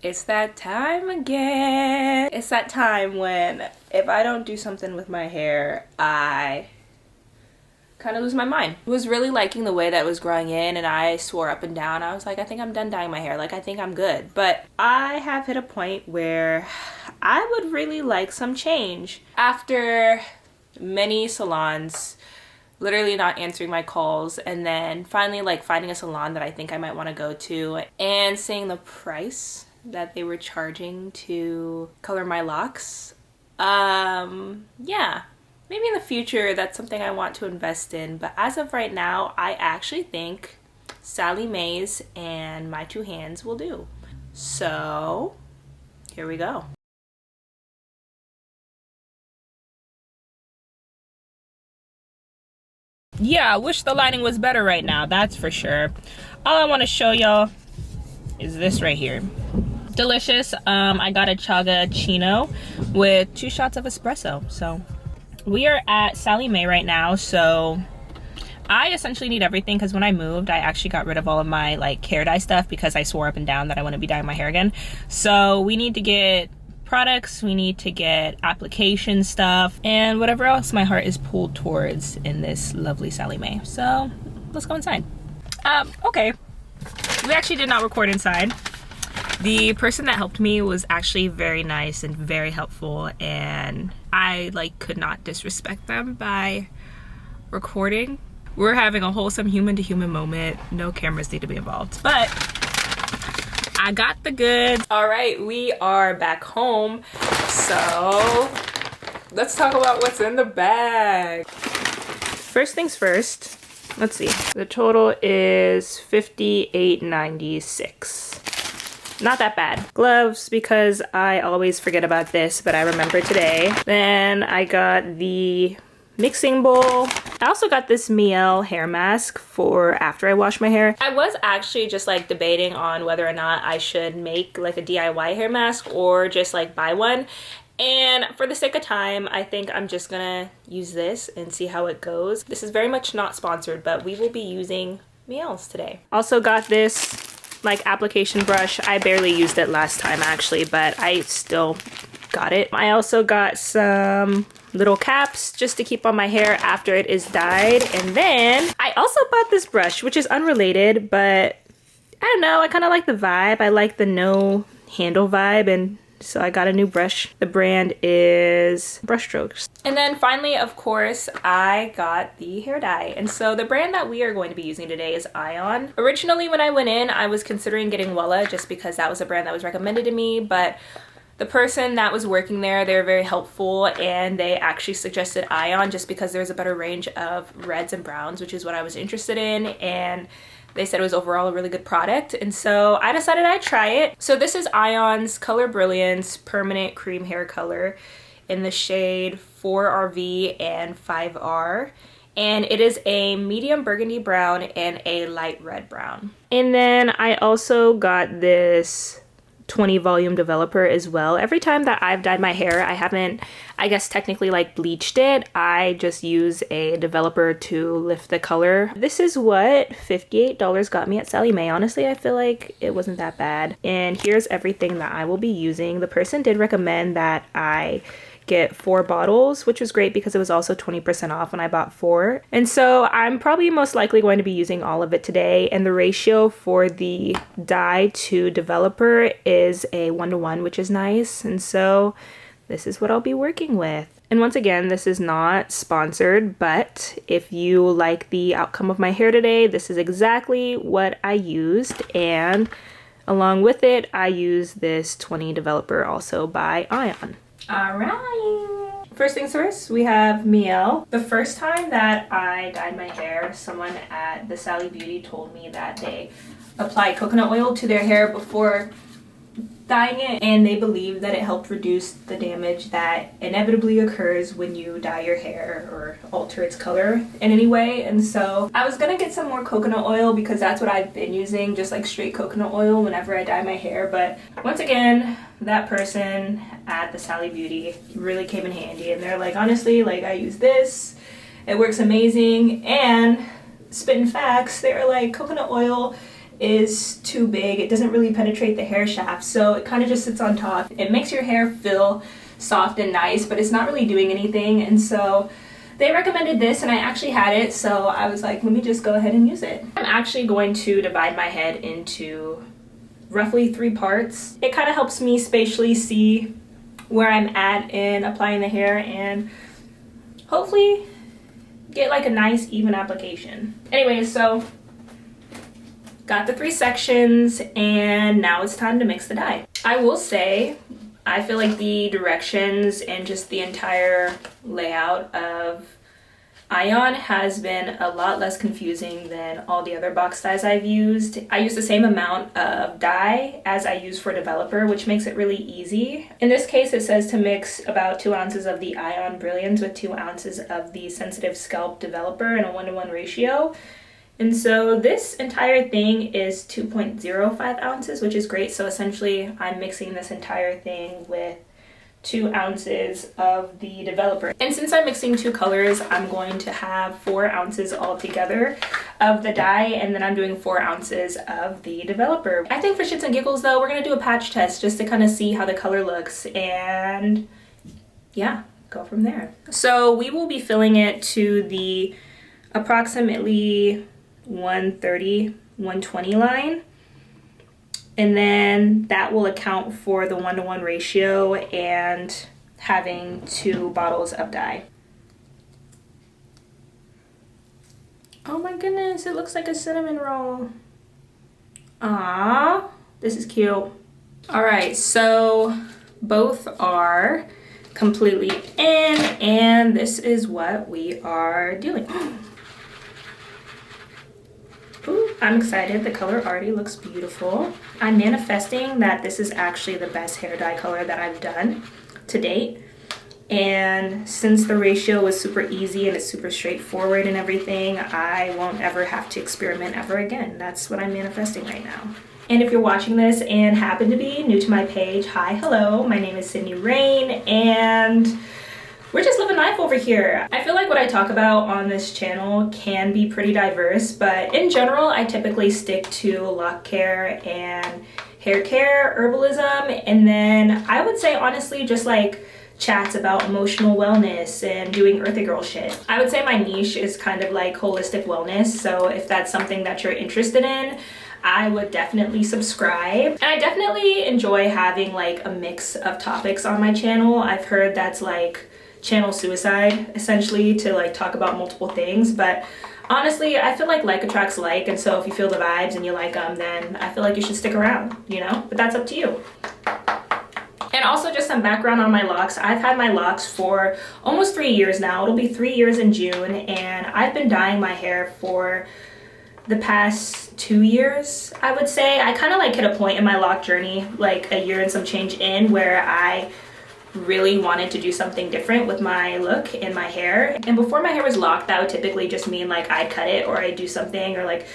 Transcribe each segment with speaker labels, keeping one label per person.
Speaker 1: It's that time again. It's that time when if I don't do something with my hair, I kind of lose my mind. I was really liking the way that it was growing in, and I swore up and down. I was like, I think I'm done dyeing my hair. Like, I think I'm good. But I have hit a point where I would really like some change. After many salons literally not answering my calls, and then finally like finding a salon that I think I might want to go to and seeing the price that they were charging to color my locks. Yeah, maybe in the future that's something I want to invest in, but as of right now I actually think Sally Mae's and My Two Hands will do. So here we go. Yeah, I wish the lighting was better right now, that's for sure. All I want to show y'all is this right here. Delicious. I got a chaga chino with 2 shots of espresso. So we are at Sally Mae right now. So I essentially need everything because when I moved, I actually got rid of all of my like hair dye stuff because I swore up and down that I wouldn't be dyeing my hair again. So we need to get products, we need to get application stuff, and whatever else my heart is pulled towards in this lovely Sally Mae. So let's go inside. Okay, we actually did not record inside. The person that helped me was actually very nice and very helpful, and I like could not disrespect them by recording. We're having a wholesome human to human moment. No cameras need to be involved, but I got the goods. All right, we are back home. So let's talk about what's in the bag. First things first, let's see. The total is $58.96. Not that bad. Gloves, because I always forget about this, but I remember today. Then I got the mixing bowl. I also got this Miel hair mask for after I wash my hair. I was actually just like debating on whether or not I should make like a DIY hair mask or just like buy one. And for the sake of time, I think I'm just gonna use this and see how it goes. This is very much not sponsored, but we will be using Miel's today. Also got this like application brush. I barely used it last time actually, but I still got it. I also got some little caps just to keep on my hair after it is dyed. And then I also bought this brush, which is unrelated, but I don't know, I kind of like the vibe. I like the no handle vibe, and so I got a new brush. The brand is Brushstrokes. And then finally, of course, I got the hair dye. And so the brand that we are going to be using today is Ion. Originally, when I went in, I was considering getting Wella just because that was a brand that was recommended to me, but the person that was working there, they were very helpful, and they actually suggested Ion just because there's a better range of reds and browns, which is what I was interested in, and they said it was overall a really good product, and so I decided I'd try it. So this is Ion's Color Brilliance Permanent Cream Hair Color in the shade 4RV and 5R. And it is a medium burgundy brown and a light red brown. And then I also got this 20 volume developer as well. Every time that I've dyed my hair, I haven't, I guess technically like bleached it. I just use a developer to lift the color. This is what $58 got me at Sally Mae. Honestly, I feel like it wasn't that bad. And here's everything that I will be using. The person did recommend that I get 4 bottles, which was great because it was also 20% off when I bought 4. And so I'm probably most likely going to be using all of it today. And the ratio for the dye to developer is a 1:1, which is nice. And so this is what I'll be working with. And once again, this is not sponsored, but if you like the outcome of my hair today, this is exactly what I used. And along with it, I use this 20 developer also by Ion. All right. First things first, we have Miel. The first time that I dyed my hair, someone at the Sally Beauty told me that they applied coconut oil to their hair before dyeing it, and they believe that it helped reduce the damage that inevitably occurs when you dye your hair or alter its color in any way. And so I was gonna get some more coconut oil because that's what I've been using, just like straight coconut oil whenever I dye my hair. But once again, that person at the Sally Beauty really came in handy, and they're like, honestly, like I use this, it works amazing. And spitting facts, they were like, coconut oil is too big. It doesn't really penetrate the hair shaft, so it kind of just sits on top. It makes your hair feel soft and nice, but it's not really doing anything. And so they recommended this, and I actually had it, so I was like, let me just go ahead and use it. I'm actually going to divide my head into roughly 3 parts. It kind of helps me spatially see where I'm at in applying the hair and hopefully get like a nice even application. Anyways, so got the 3 sections, and now it's time to mix the dye. I will say, I feel like the directions and just the entire layout of Ion has been a lot less confusing than all the other box dyes I've used. I use the same amount of dye as I use for Developer, which makes it really easy. In this case, it says to mix about 2 ounces of the Ion Brilliance with 2 ounces of the Sensitive Scalp Developer in a 1-to-1 ratio. And so this entire thing is 2.05 ounces, which is great. So essentially I'm mixing this entire thing with 2 ounces of the Developer. And since I'm mixing 2 colors, I'm going to have 4 ounces altogether of the dye, and then I'm doing 4 ounces of the Developer. I think for shits and giggles though, we're gonna do a patch test just to kind of see how the color looks, and yeah, go from there. So we will be filling it to the approximately 130, 120 line. And then that will account for the 1-to-1 ratio and having 2 bottles of dye. Oh my goodness, it looks like a cinnamon roll. Ah, this is cute. All right, so both are completely in, and this is what we are doing. Ooh, I'm excited. The color already looks beautiful. I'm manifesting that this is actually the best hair dye color that I've done to date. And since the ratio was super easy and it's super straightforward and everything, I won't ever have to experiment ever again. That's what I'm manifesting right now. And if you're watching this and happen to be new to my page, hi, hello, my name is Sydney Rain, and we're just living life over here. I feel like what I talk about on this channel can be pretty diverse, but in general, I typically stick to lock care and hair care, herbalism, and then I would say honestly just like chats about emotional wellness and doing earthy girl shit. I would say my niche is kind of like holistic wellness, so if that's something that you're interested in, I would definitely subscribe. And I definitely enjoy having like a mix of topics on my channel. I've heard that's like channel suicide, essentially, to like talk about multiple things, but honestly I feel like attracts like, and so if you feel the vibes and you like them, then I feel like you should stick around, you know, but that's up to you. And also just some background on my locks. I've had my locks for almost 3 years now. It'll be 3 years in June, and I've been dyeing my hair for the past 2 years, I would say. I kind of like hit a point in my lock journey, like a year and some change in, where I really wanted to do something different with my look and my hair. And before my hair was locked, that would typically just mean like I'd cut it or I'd do something or like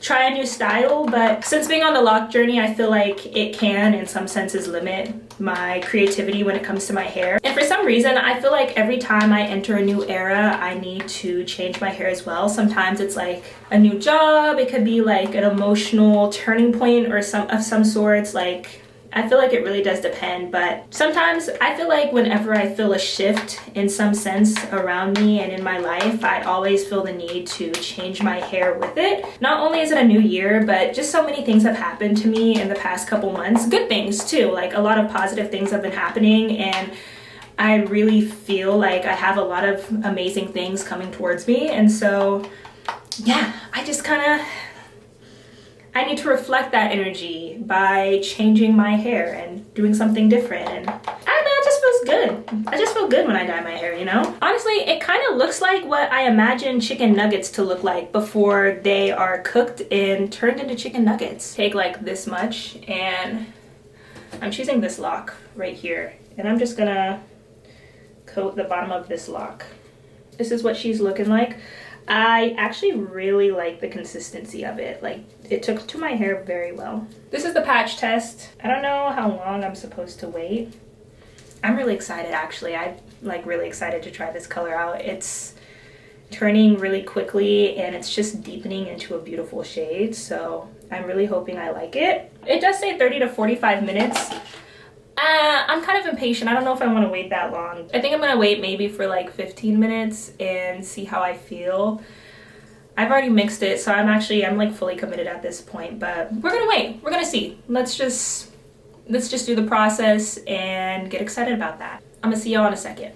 Speaker 1: try a new style. But since being on the lock journey, I feel like it can in some senses limit my creativity when it comes to my hair. And for some reason, I feel like every time I enter a new era, I need to change my hair as well. Sometimes it's like a new job, it could be like an emotional turning point or some sorts. Like, I feel like it really does depend, but sometimes I feel like whenever I feel a shift in some sense around me and in my life, I always feel the need to change my hair with it. Not only is it a new year, but just so many things have happened to me in the past couple months. Good things too, like a lot of positive things have been happening, and I really feel like I have a lot of amazing things coming towards me. And so yeah, I just kind of, I need to reflect that energy by changing my hair and doing something different. And I don't know, it just feels good. I just feel good when I dye my hair, you know? Honestly, it kind of looks like what I imagine chicken nuggets to look like before they are cooked and turned into chicken nuggets. Take like this much, and I'm choosing this lock right here. And I'm just gonna coat the bottom of this lock. This is what she's looking like. I actually really like the consistency of it. Like, it took to my hair very well. This is the patch test. I don't know how long I'm supposed to wait. I'm really excited actually. I'm like really excited to try this color out. It's turning really quickly and it's just deepening into a beautiful shade. So I'm really hoping I like it. It does say 30 to 45 minutes. I'm kind of impatient. I don't know if I want to wait that long. I think I'm gonna wait maybe for like 15 minutes and see how I feel. I've already mixed it, so I'm like fully committed at this point, but we're gonna wait. We're gonna see. Let's just do the process and get excited about that. I'm gonna see y'all in a second.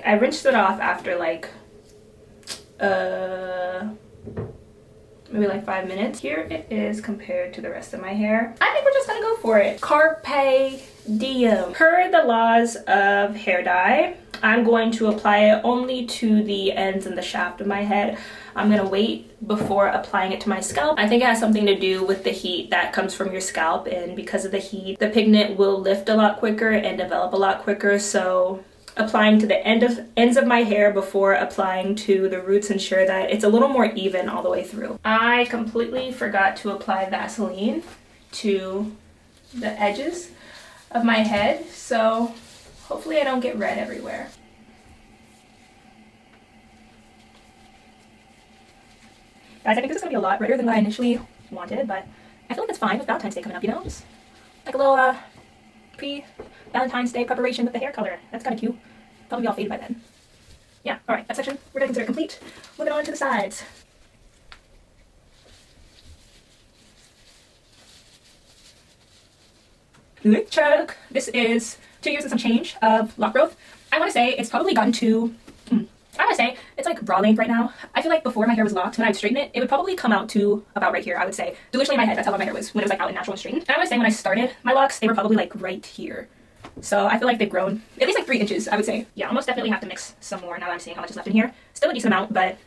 Speaker 1: I rinsed it off after like maybe like 5 minutes. Here it is compared to the rest of my hair. I think we're just gonna go for it. Carpe diem. Per the laws of hair dye, I'm going to apply it only to the ends and the shaft of my head. I'm gonna wait before applying it to my scalp. I think it has something to do with the heat that comes from your scalp, and because of the heat, the pigment will lift a lot quicker and develop a lot quicker. So applying to the ends of my hair before applying to the roots ensure that it's a little more even all the way through. I completely forgot to apply Vaseline to the edges of my head, so hopefully I don't get red everywhere. Guys, I think this is gonna be a lot redder than what I initially wanted, but I feel like it's fine with Valentine's Day coming up, you know? Just like a little pre-Valentine's Day preparation with the hair color. That's kind of cute. Probably all faded by then. Yeah, alright, that section we're gonna consider complete. Moving on to the sides. Lip check. This is 2 years and some change of lock growth. I want to say it's probably gotten to, I want to say it's like bra length right now. I feel like before my hair was locked, when I would straighten it, it would probably come out to about right here, I would say. Delusionally in my head, that's how long my hair was when it was like out and natural and straightened. And I want to say when I started my locks, they were probably like right here. So I feel like they've grown at least like 3 inches, I would say. Yeah, I'll most definitely have to mix some more now that I'm seeing how much is left in here. Still a decent amount, but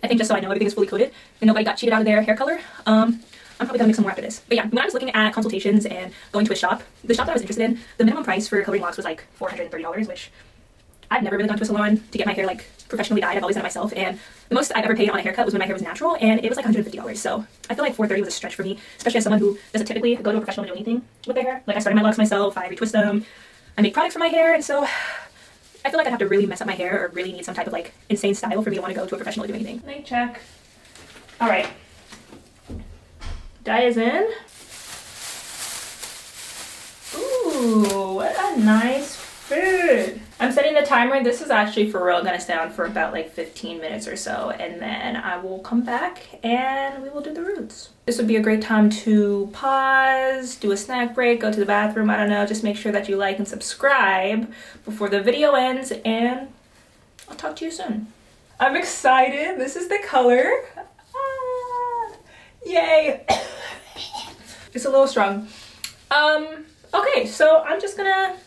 Speaker 1: I think just so I know everything is fully coated and nobody got cheated out of their hair color, I'm probably gonna mix some more after this. But yeah, when I was looking at consultations and going to a shop, the shop that I was interested in, the minimum price for coloring locks was like $430, which I've never really gone to a salon to get my hair like professionally dyed. I've always done it myself, and the most I've ever paid on a haircut was when my hair was natural, and it was like $150. So I feel like $430 was a stretch for me, especially as someone who doesn't typically go to a professional to do anything with their hair. Like I started my locks myself, I retwist them, I make products for my hair, and so I feel like I'd have to really mess up my hair or really need some type of like insane style for me to want to go to a professional to do anything. Let me check. All right. Dye is in. Ooh, what a nice fit. I'm setting the timer. This is actually for real gonna stay on for about like 15 minutes or so, and then I will come back and we will do the roots. This would be a great time to pause, do a snack break, go to the bathroom, I don't know, just make sure that you like and subscribe before the video ends, and I'll talk to you soon. I'm excited. This is the color. Yay. It's a little strong. Okay, so I'm just gonna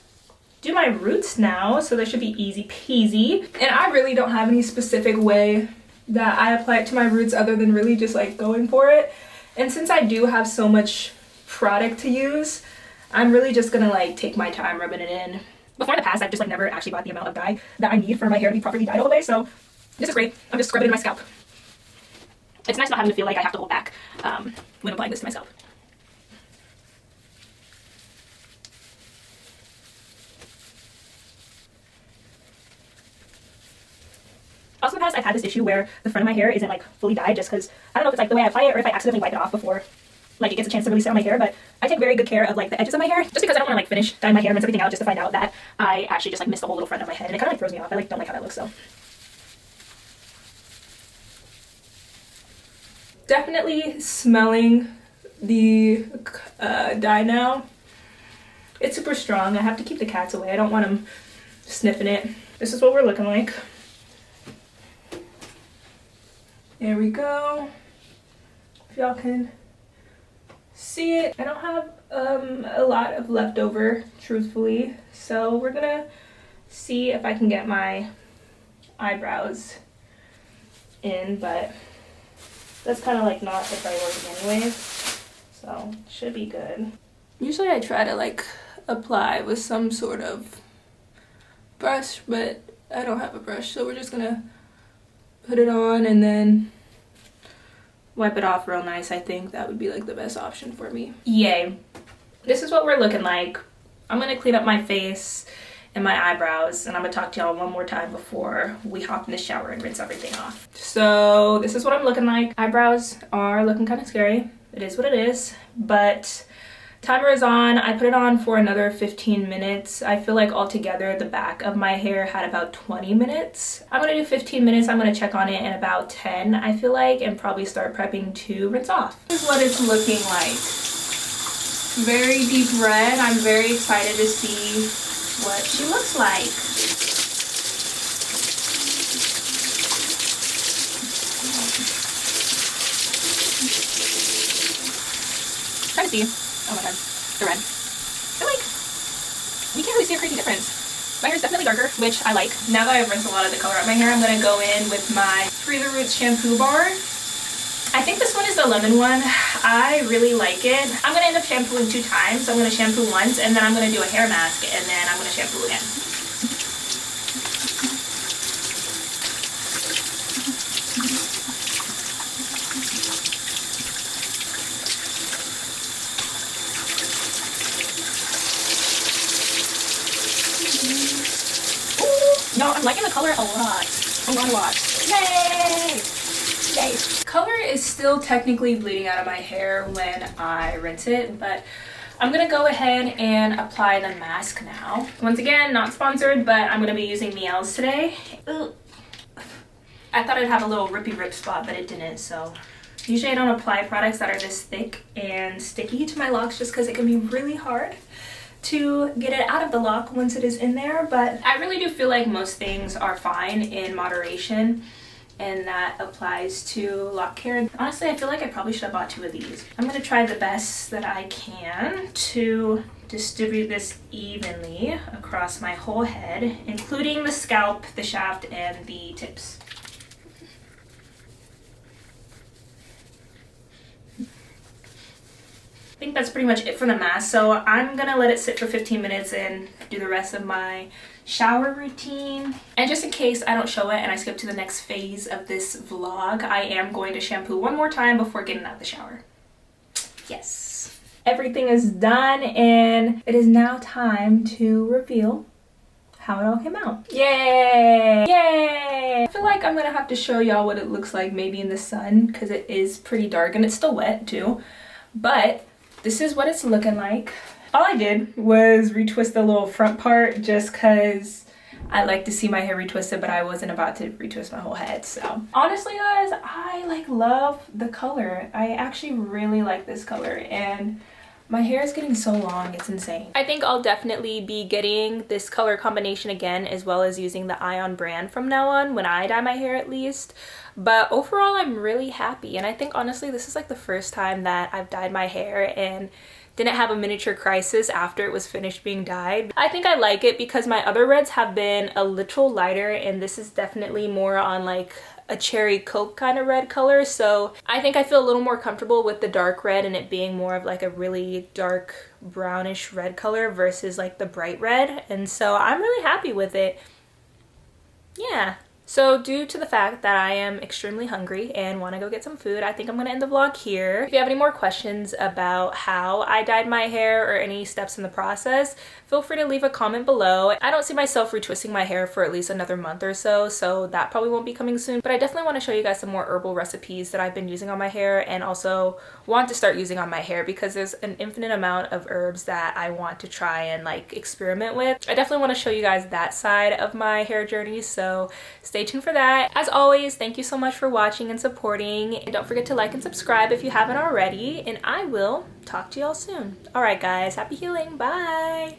Speaker 1: do my roots now, so they should be easy peasy. And I really don't have any specific way that I apply it to my roots other than really just like going for it. And since I do have so much product to use, I'm really just gonna like take my time rubbing it in. Before in the past, I've just like never actually bought the amount of dye that I need for my hair to be properly dyed all the way, so this is great. I'm just scrubbing it in my scalp. It's nice not having to feel like I have to hold back when applying this to my scalp. Also in the past, I've had this issue where the front of my hair isn't like fully dyed just because I don't know if it's like the way I apply it or if I accidentally wipe it off before like it gets a chance to really sit on my hair, but I take very good care of like the edges of my hair just because I don't want to like finish dyeing my hair and rinse everything out just to find out that I actually just like missed the whole little front of my head, and it kind of like throws me off. I like don't like how that looks, so. Definitely smelling the dye now. It's super strong. I have to keep the cats away. I don't want them sniffing it. This is what we're looking like. There we go. If y'all can see it. I don't have a lot of leftover, truthfully. So we're gonna see if I can get my eyebrows in, but that's kind of like not the priority anyways. So should be good. Usually I try to like apply with some sort of brush, but I don't have a brush, so we're just gonna put it on and then wipe it off real nice. I think that would be like the best option for me. Yay. This is what we're looking like. I'm gonna clean up my face and my eyebrows, and I'm gonna talk to y'all one more time before we hop in the shower and rinse everything off. So this is what I'm looking like. Eyebrows are looking kind of scary. It is what it is, but timer is on. I put it on for another 15 minutes. I feel like altogether the back of my hair had about 20 minutes. I'm gonna do 15 minutes. I'm gonna check on it in about 10, I feel like, and probably start prepping to rinse off. This is what it's looking like. Very deep red. I'm very excited to see what she looks like. Try to see. Oh my god, the red. I like, you can't really see a crazy difference. My hair is definitely darker, which I like. Now that I've rinsed a lot of the color out of my hair, I'm gonna go in with my Free the Roots shampoo bar. I think this one is the lemon one. I really like it. I'm gonna end up shampooing 2 times. I'm gonna shampoo once, and then I'm gonna do a hair mask, and then I'm gonna shampoo again. No, I'm liking the color a lot. A lot. Yay! Yay! Color is still technically bleeding out of my hair when I rinse it, but I'm gonna go ahead and apply the mask now. Once again, not sponsored, but I'm gonna be using Miele's today. Ugh. I thought I'd have a little rippy rip spot, but it didn't, so usually I don't apply products that are this thick and sticky to my locks just because it can be really hard to get it out of the lock once it is in there, but I really do feel like most things are fine in moderation, and that applies to lock care. Honestly, I feel like I probably should have bought 2 of these. I'm gonna try the best that I can to distribute this evenly across my whole head, including the scalp, the shaft, and the tips. I think that's pretty much it for the mask, so I'm gonna let it sit for 15 minutes and do the rest of my shower routine. And just in case I don't show it and I skip to the next phase of this vlog, I am going to shampoo one more time before getting out of the shower. Yes. Everything is done, and it is now time to reveal how it all came out. Yay! Yay! I feel like I'm gonna have to show y'all what it looks like maybe in the sun, because it is pretty dark and it's still wet too. But this is what it's looking like. All I did was retwist the little front part just because I like to see my hair retwisted, but I wasn't about to retwist my whole head. So honestly guys, I like love the color. I actually really like this color, and my hair is getting so long, it's insane. I think I'll definitely be getting this color combination again, as well as using the Ion brand from now on, when I dye my hair at least. But overall, I'm really happy, and I think honestly this is like the first time that I've dyed my hair and didn't have a miniature crisis after it was finished being dyed. I think I like it because my other reds have been a little lighter, and this is definitely more on like a cherry coke kind of red color, so I think I feel a little more comfortable with the dark red and it being more of like a really dark brownish red color versus like the bright red, and so I'm really happy with it. Yeah. So due to the fact that I am extremely hungry and want to go get some food, I think I'm going to end the vlog here. If you have any more questions about how I dyed my hair or any steps in the process, feel free to leave a comment below. I don't see myself retwisting my hair for at least another month or so, so that probably won't be coming soon. But I definitely want to show you guys some more herbal recipes that I've been using on my hair, and also want to start using on my hair because there's an infinite amount of herbs that I want to try and like experiment with. I definitely want to show you guys that side of my hair journey, so stay tuned for that. As always, thank you so much for watching and supporting, and don't forget to like and subscribe if you haven't already, and I will talk to y'all soon. Alright guys, happy healing, bye!